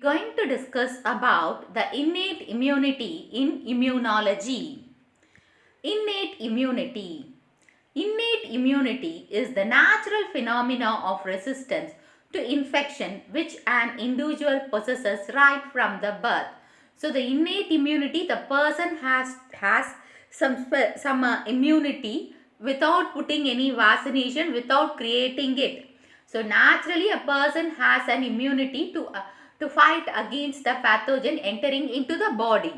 going to discuss about the innate immunity in immunology. Innate immunity. Innate immunity is the natural phenomena of resistance to infection which an individual possesses right from the birth. So the innate immunity, the person has some immunity without putting any vaccination, without creating it. So naturally a person has an immunity to fight against the pathogen entering into the body.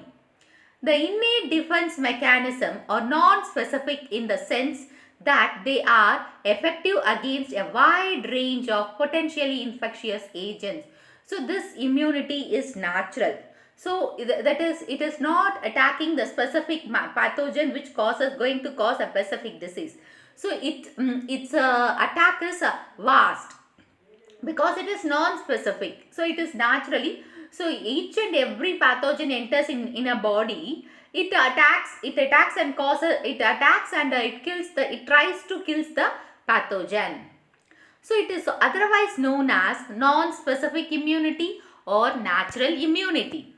The innate defense mechanism are non-specific in the sense that they are effective against a wide range of potentially infectious agents. So this immunity is natural. So that is, it is not attacking the specific pathogen which going to cause a specific disease. So its attack is vast because it is non-specific. So it is naturally, so each and every pathogen enters in a body, it attacks and causes, it attacks and it tries to kill the pathogen. So it is otherwise known as non-specific immunity or natural immunity.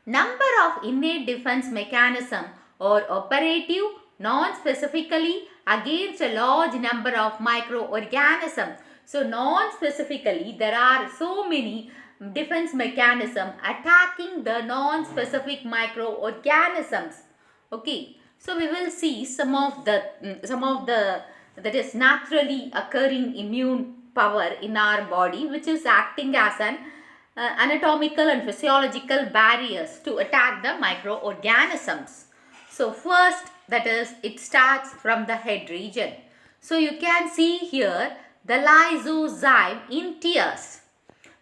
Number of innate defense mechanism or operative non-specifically against a large number of microorganisms. So non-specifically there are so many defense mechanism attacking the non-specific microorganisms. Okay, so we will see some of the that is naturally occurring immune power in our body which is acting as an anatomical and physiological barriers to attack the microorganisms. So first, that is, it starts from the head region. So you can see here the lysozyme in tears.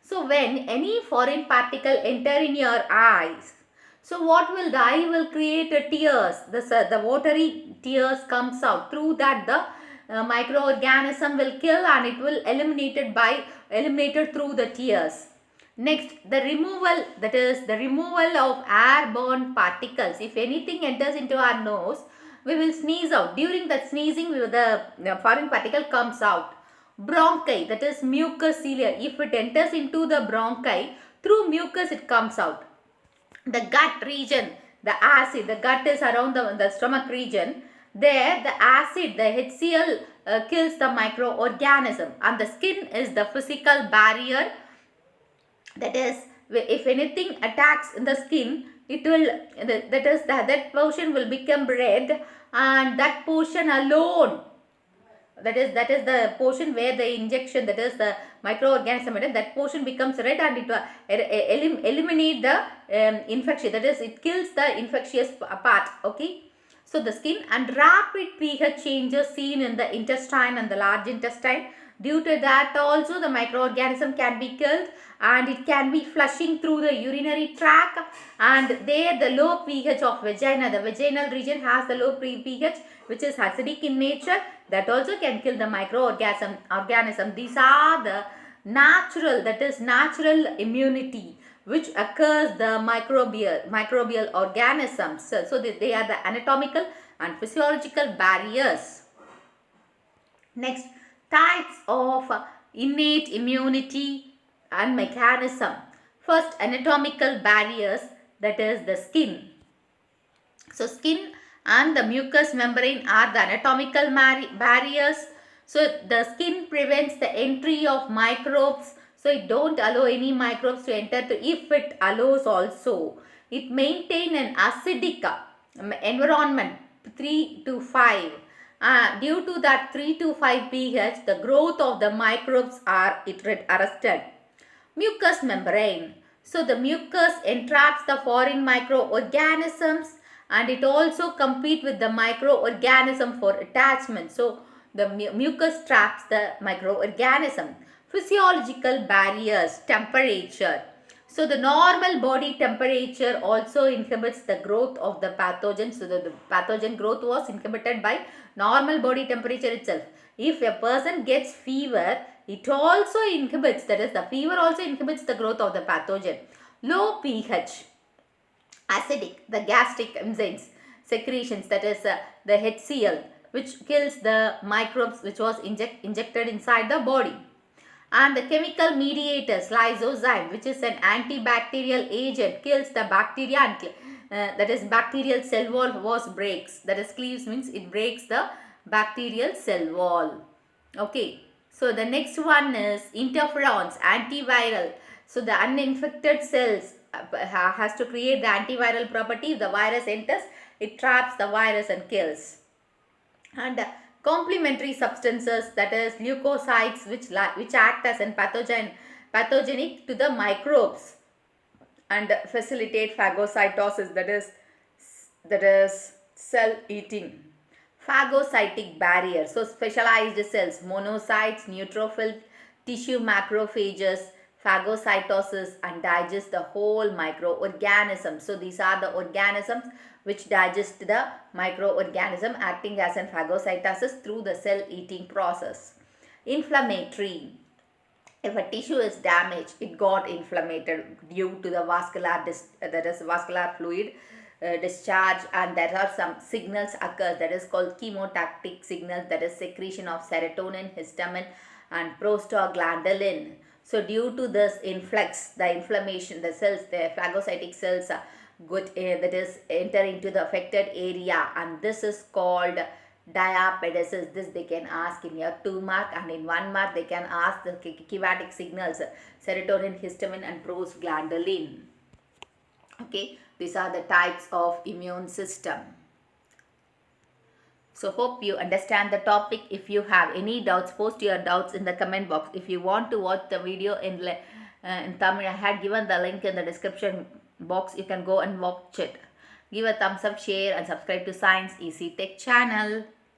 So when any foreign particle enter in your eyes, so what will the eye will create a tears, the watery tears comes out, through that the microorganism will kill and it will eliminated through the tears. Next, the removal, that is the removal of airborne particles. If anything enters into our nose, we will sneeze out. During that sneezing, the foreign particle comes out. Bronchi, that is mucus cilia. If it enters into the bronchi, through mucus it comes out. The gut region, the acid, the gut is around the stomach region. There, the acid, the HCl kills the microorganism. And the skin is the physical barrier. That is, if anything attacks in the skin, it will, that portion will become red, and that portion alone, that is the portion where the injection, that is the microorganism, that portion becomes red and it will eliminate the infection, that is it kills the infectious part. Okay, so the skin and rapid pH changes seen in the intestine and the large intestine. Due to that also the microorganism can be killed and it can be flushing through the urinary tract, and there the low pH of vagina, the vaginal region has the low pH which is acidic in nature, that also can kill the microorganism. These are the natural, that is natural immunity which occurs the microbial organisms. So they are the anatomical and physiological barriers. Next, types of innate immunity and mechanism. First, anatomical barriers, that is the skin. So skin and the mucous membrane are the anatomical barriers. So the skin prevents the entry of microbes. So it don't allow any microbes to enter. If it allows also, it maintain an acidic environment 3 to 5. Due to that 3 to 5 pH, the growth of the microbes are arrested. Mucous membrane. So the mucus entraps the foreign microorganisms and it also compete with the microorganism for attachment. So the mucus traps the microorganism. Physiological barriers, temperature. So the normal body temperature also inhibits the growth of the pathogen. So the pathogen growth was inhibited by normal body temperature itself. If a person gets fever, it also inhibits, that is the fever also inhibits the growth of the pathogen. Low pH, acidic, the gastric enzymes, secretions, that is the HCl, which kills the microbes which was injected inside the body. And the chemical mediators, lysozyme, which is an antibacterial agent, kills the bacteria and that is bacterial cell wall was breaks. That is cleaves means it breaks the bacterial cell wall. Okay. So the next one is interferons, antiviral. So the uninfected cells has to create the antiviral property. If the virus enters, it traps the virus and kills. And complementary substances, that is leukocytes, which act as an pathogenic to the microbes and facilitate phagocytosis, that is cell eating. Phagocytic barrier, so specialized cells, monocytes, neutrophil, tissue macrophages, phagocytosis, and digest the whole microorganism. So these are the organisms which digest the microorganism, acting as an phagocytosis through the cell eating process. Inflammatory, if a tissue is damaged, it got inflamed due to the vascular fluid discharge, and there are some signals occur, that is called chemotactic signals, that is secretion of serotonin, histamine, and prostaglandin. So due to this influx, the inflammation, the cells, the phagocytic cells that is enter into the affected area, and this is called diapedesis. This they can ask in your 2 mark, and in 1 mark they can ask the chematic signals, serotonin, histamine, and prostaglandin. Okay, these are the types of immune system. So hope you understand the topic. If you have any doubts, post your doubts in the comment box. If you want to watch the video in Tamil, I had given the link in the description box. You can go and watch it. Give a thumbs up, share, and subscribe to Science Easy Tech channel.